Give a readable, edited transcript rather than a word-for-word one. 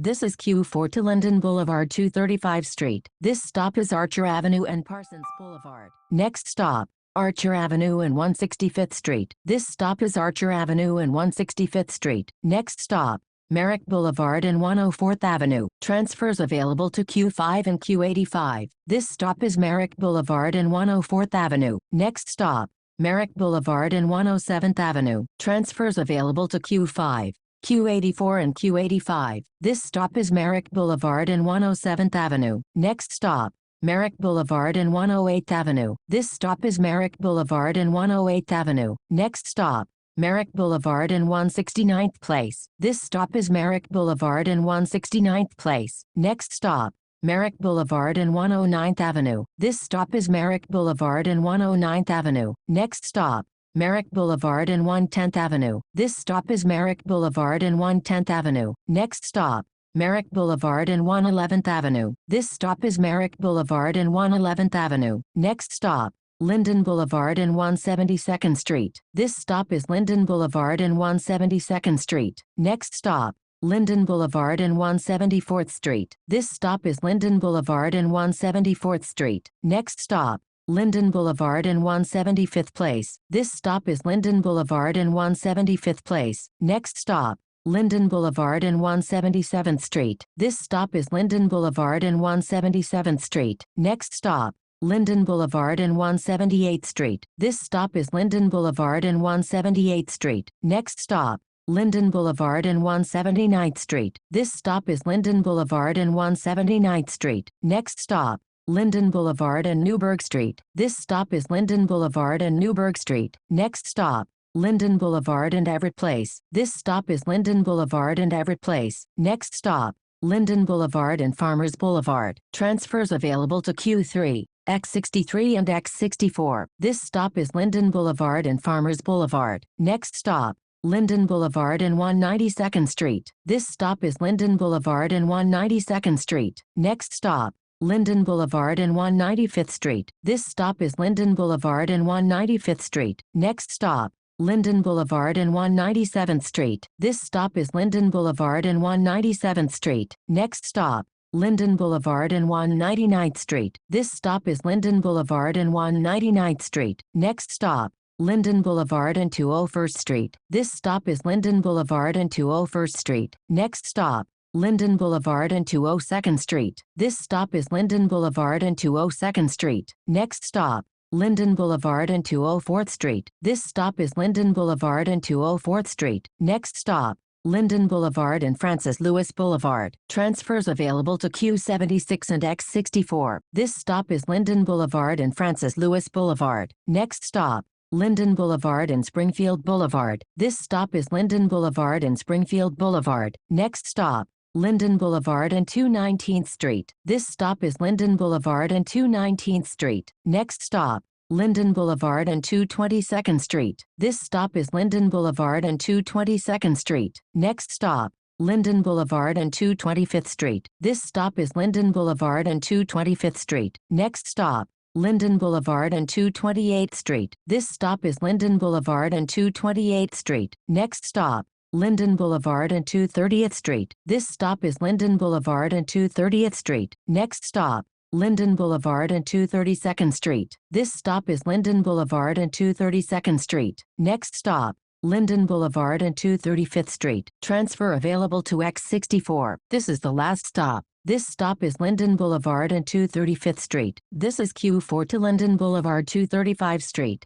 This is Q4 to Linden Boulevard 235 Street. This stop is Archer Avenue and Parsons Boulevard. Next stop, Archer Avenue and 165th Street. This stop is Archer Avenue and 165th Street. Next stop, Merrick Boulevard and 104th Avenue. Transfers available to Q5 and Q85. This stop is Merrick Boulevard and 104th Avenue. Next stop, Merrick Boulevard and 107th Avenue. Transfers available to Q5, Q84 and Q85. This stop is Merrick Boulevard and 107th Avenue. Next stop, Merrick Boulevard and 108th Avenue. This stop is Merrick Boulevard and 108th Avenue. Next stop, Merrick Boulevard and 169th Place. This stop is Merrick Boulevard and 169th Place. Next stop, Merrick Boulevard and 109th Avenue. This stop is Merrick Boulevard and 109th Avenue. Next stop, Merrick Boulevard and 110th Avenue. This stop is Merrick Boulevard and 110th Avenue. Next stop, Merrick Boulevard and 111th Avenue. This stop is Merrick Boulevard and 111th Avenue. Next stop, Linden Boulevard and 172nd Street. This stop is Linden Boulevard and 172nd Street. Next stop, Linden Boulevard and 174th Street. This stop is Linden Boulevard and 174th Street. Next stop, Linden Boulevard and 175th Place. This stop is Linden Boulevard and 175th Place. Next stop, Linden Boulevard and 177th Street. This stop is Linden Boulevard and 177th Street. Next stop, Linden Boulevard and 178th Street. This stop is Linden Boulevard and 178th Street. Next stop, Linden Boulevard and 179th Street. This stop is Linden Boulevard and 179th Street. Next stop, Linden Boulevard and Newburgh Street. This stop is Linden Boulevard and Newburgh Street. Next stop, Linden Boulevard and Everett Place. This stop is Linden Boulevard and Everett Place. Next stop, Linden Boulevard and Farmers Boulevard. Transfers available to Q3, X63 and X64. This stop is Linden Boulevard and Farmers Boulevard. Next stop, Linden Boulevard and 192nd Street. This stop is Linden Boulevard and 192nd Street. Next stop, Linden Boulevard and 195th Street. This stop is Linden Boulevard and 195th Street. Next stop, Linden Boulevard and 197th Street. This stop is Linden Boulevard and 197th Street. Next stop, Linden Boulevard and 199th Street. This stop is Linden Boulevard and 199th Street. Next stop, Linden Boulevard and 201st Street. This stop is Linden Boulevard and 201st Street. Next stop, Linden Boulevard and 202nd Street. This stop is Linden Boulevard and 202nd Street. Next stop, Linden Boulevard and 204th Street. This stop is Linden Boulevard and 204th Street. Next stop, Linden Boulevard and Francis Lewis Boulevard. Transfers available to Q76 and X64. This stop is Linden Boulevard and Francis Lewis Boulevard. Next stop, Linden Boulevard and Springfield Boulevard. This stop is Linden Boulevard and Springfield Boulevard. Next stop, Linden Boulevard and 219th Street. This stop is Linden Boulevard and 219th Street. Next stop, Linden Boulevard and 222nd Street. This stop is Linden Boulevard and 222nd Street. Next stop, Linden Boulevard and 225th Street. This stop is Linden Boulevard and 225th Street. Next stop, Linden Boulevard and 228th Street. This stop is Linden Boulevard and 228th Street. Next stop, Linden Boulevard and 230th Street. This stop is Linden Boulevard and 230th Street. Next stop, Linden Boulevard and 232nd Street. This stop is Linden Boulevard and 232nd Street. Next stop, Linden Boulevard and 235th Street. Transfer available to X64. This is the last stop. This stop is Linden Boulevard and 235th Street. This is Q4 to Linden Boulevard 235 Street.